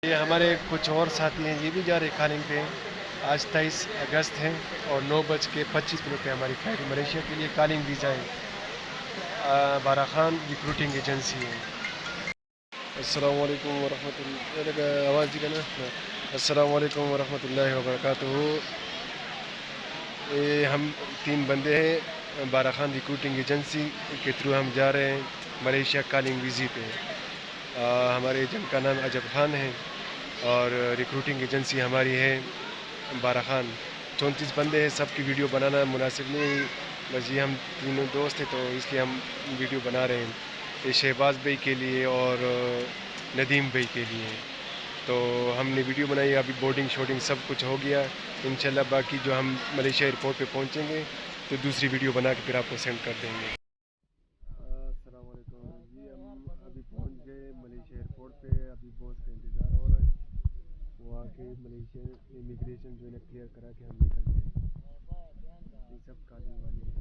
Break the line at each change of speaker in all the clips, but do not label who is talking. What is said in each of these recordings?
یہ ہمارے کچھ اور ساتھی ہیں، یہ بھی جا رہے کالنگ پہ۔ آج 23 اگست ہے اور 9:25 پہ ہماری فلائٹ ملیشیا کے لیے کالنگ ویزا ہے۔ بارہ خان ریکروٹنگ ایجنسی ہے۔ السلام علیکم ورحمۃ اللہ، آواز دی نا۔ السلام علیکم ورحمۃ اللہ وبرکاتہ۔ ہم 3 بندے ہیں، بارہ خان ریکروٹنگ ایجنسی کے تھرو ہم جا رہے ہیں ملیشیا کالنگ ویزی پہ۔ ہمارے ایجنٹ کا نام عجب خان ہے اور ریکروٹنگ ایجنسی ہماری ہے بارہ خان۔ 34 بندے ہیں، سب کی ویڈیو بنانا مناسب نہیں، بس یہ ہم تینوں دوست ہیں تو اس لیے ہم ویڈیو بنا رہے ہیں۔ یہ شہباز بھائی کے لیے اور ندیم بھائی کے لیے، تو ہم نے ویڈیو بنائی۔ ابھی بورڈنگ شوڈنگ سب کچھ ہو گیا انشاءاللہ۔ باقی جو ہم ملیشیا ایئرپورٹ پہ پہنچیں گے تو دوسری ویڈیو بنا کے پھر آپ کو سینڈ کر دیں گے۔ السلام علیکم جی، ہم ابھی پہنچ گئے ملیشیا ایئرپورٹ پہ۔ ابھی باس کا انتظار ہو رہا ہے، وہ آ کے ملیشیا امیگریشن جو ہے نا کلیئر کرا کے ہم نکل جائیں۔ یہ سب کالنگ والے ہیں۔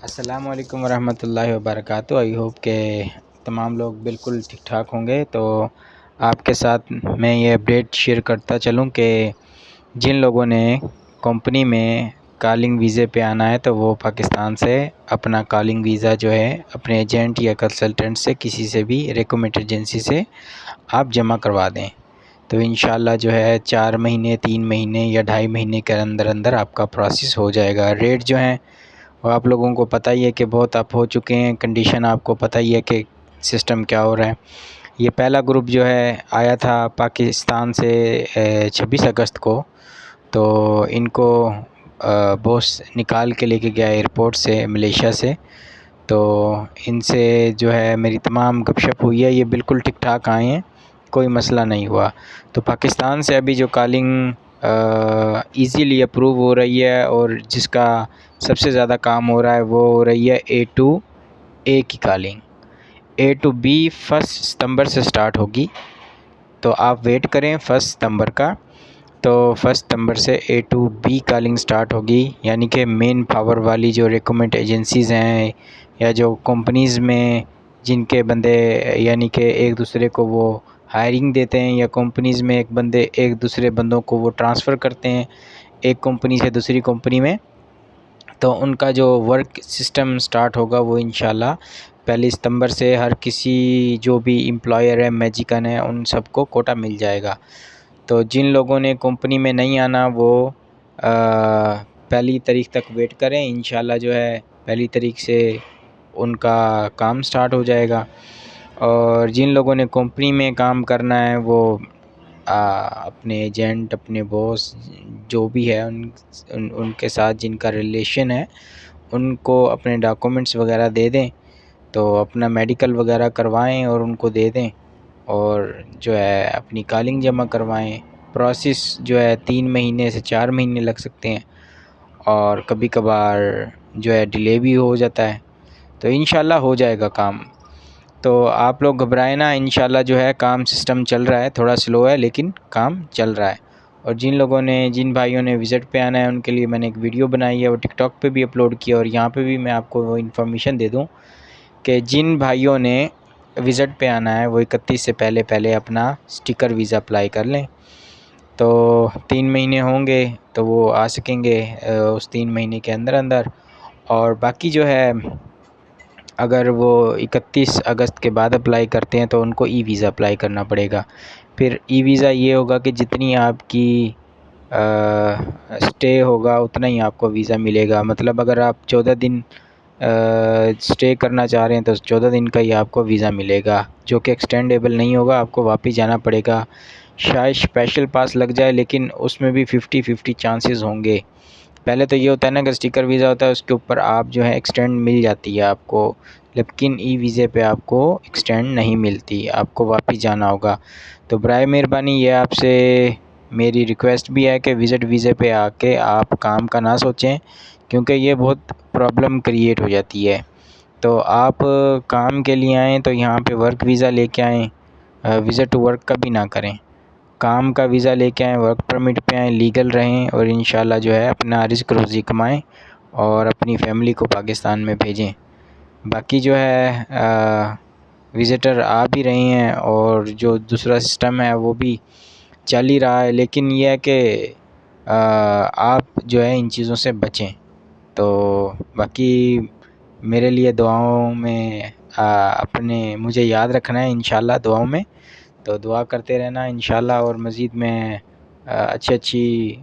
السلام علیکم ورحمۃ اللہ وبرکاتہ۔ آئی ہوپ کہ تمام لوگ بالکل ٹھیک ٹھاک ہوں گے۔ تو آپ کے ساتھ میں یہ اپڈیٹ شیئر کرتا چلوں کہ جن لوگوں نے کمپنی میں کالنگ ویزے پہ آنا ہے تو وہ پاکستان سے اپنا کالنگ ویزا جو ہے اپنے ایجنٹ یا کنسلٹنٹ سے کسی سے بھی ریکمنڈ ایجنسی سے آپ جمع کروا دیں، تو انشاءاللہ جو ہے 4 مہینے 3 مہینے یا 2.5 مہینے کے اندر آپ کا پروسیس ہو جائے گا۔ ریٹ جو ہیں وہ آپ لوگوں کو پتہ ہی ہے کہ بہت اپ ہو چکے ہیں، کنڈیشن آپ کو پتہ ہی ہے کہ سسٹم کیا ہو رہا ہے۔ یہ پہلا گروپ جو ہے آیا تھا پاکستان سے 26 اگست کو، تو ان کو باس نکال کے لے کے گیا ایئرپورٹ سے ملیشیا سے، تو ان سے جو ہے میری تمام گپ شپ ہوئی ہے، یہ بالکل ٹھیک ٹھاک آئے ہیں، کوئی مسئلہ نہیں ہوا۔ تو پاکستان سے ابھی جو کالنگ ایزیلی اپروو ہو رہی ہے اور جس کا سب سے زیادہ کام ہو رہا ہے وہ ہو رہی ہے A to A کی کالنگ۔ A to B 1 ستمبر سے سٹارٹ ہوگی، تو آپ ویٹ کریں 1 ستمبر کا۔ تو 1 ستمبر سے A to B calling start ہوگی، یعنی کہ مین پاور والی جو ریکمنڈ ایجنسیز ہیں یا جو کمپنیز میں جن کے بندے یعنی کہ ایک دوسرے کو وہ ہائرنگ دیتے ہیں، یا کمپنیز میں ایک دوسرے بندوں کو وہ ٹرانسفر کرتے ہیں ایک کمپنی سے دوسری کمپنی میں، تو ان کا جو ورک سسٹم سٹارٹ ہوگا وہ انشاءاللہ 1 ستمبر سے ہر کسی جو بھی امپلائر ہے میجیکن ہے ان سب کو کوٹا مل جائے گا۔ تو جن لوگوں نے کمپنی میں نہیں آنا وہ 1 تاریخ تک ویٹ کریں، انشاءاللہ جو ہے 1 تاریخ سے ان کا کام سٹارٹ ہو جائے گا۔ اور جن لوگوں نے کمپنی میں کام کرنا ہے وہ اپنے ایجنٹ اپنے باس جو بھی ہے ان کے ساتھ جن کا ریلیشن ہے ان کو اپنے ڈاکومنٹس وغیرہ دے دیں، تو اپنا میڈیکل وغیرہ کروائیں اور ان کو دے دیں، اور جو ہے اپنی کالنگ جمع کروائیں۔ پروسیس جو ہے 3 مہینے سے 4 مہینے لگ سکتے ہیں، اور کبھی کبھار جو ہے ڈیلے بھی ہو جاتا ہے، تو انشاءاللہ ہو جائے گا کام۔ تو آپ لوگ گھبرائیں نا، انشاءاللہ جو ہے کام سسٹم چل رہا ہے، تھوڑا سلو ہے لیکن کام چل رہا ہے۔ اور جن بھائیوں نے وزٹ پہ آنا ہے ان کے لیے میں نے ایک ویڈیو بنائی ہے، وہ ٹک ٹاک پہ بھی اپلوڈ کیا، اور یہاں پہ بھی میں آپ کو وہ انفارمیشن دے دوں کہ جن بھائیوں نے وزٹ پہ آنا ہے وہ 31 سے پہلے اپنا سٹیکر ویزا اپلائی کر لیں، تو 3 مہینے ہوں گے تو وہ آ سکیں گے اس 3 مہینے کے اندر۔ اور باقی جو ہے اگر وہ 31 اگست کے بعد اپلائی کرتے ہیں تو ان کو ای ویزا اپلائی کرنا پڑے گا۔ پھر ای ویزا یہ ہوگا کہ جتنی آپ کی سٹے ہوگا اتنا ہی آپ کو ویزا ملے گا، مطلب اگر آپ 14 دن سٹے کرنا چاہ رہے ہیں تو 14 دن کا ہی آپ کو ویزا ملے گا، جو کہ ایکسٹینڈیبل نہیں ہوگا، آپ کو واپس جانا پڑے گا۔ شاید اسپیشل پاس لگ جائے لیکن اس میں بھی 50-50 چانسز ہوں گے۔ پہلے تو یہ ہوتا ہے نا کہ سٹیکر ویزا ہوتا ہے اس کے اوپر آپ جو ہے ایکسٹینڈ مل جاتی ہے آپ کو، لیکن ای ویزے پہ آپ کو ایکسٹینڈ نہیں ملتی، آپ کو واپس جانا ہوگا۔ تو برائے مہربانی یہ آپ سے میری ریکویسٹ بھی ہے کہ وزٹ ویزے پہ آ کے آپ کام کا نہ سوچیں، کیونکہ یہ بہت پرابلم کریٹ ہو جاتی ہے۔ تو آپ کام کے لیے آئیں تو یہاں پہ ورک ویزا لے کے آئیں، وزٹ ٹو ورک کبھی نہ کریں، کام کا ویزا لے کے آئیں، ورک پرمٹ پہ آئیں، لیگل رہیں، اور انشاءاللہ جو ہے اپنا رزق روزی کمائیں اور اپنی فیملی کو پاکستان میں بھیجیں۔ باقی جو ہے وزٹر آ بھی رہے ہیں اور جو دوسرا سسٹم ہے وہ بھی چل ہی رہا ہے، لیکن یہ ہے کہ آپ جو ہے ان چیزوں سے بچیں۔ تو باقی میرے لیے دعاؤں میں اپنے مجھے یاد رکھنا ہے انشاءاللہ دعاؤں میں، تو دعا کرتے رہنا انشاءاللہ، اور مزید میں اچھی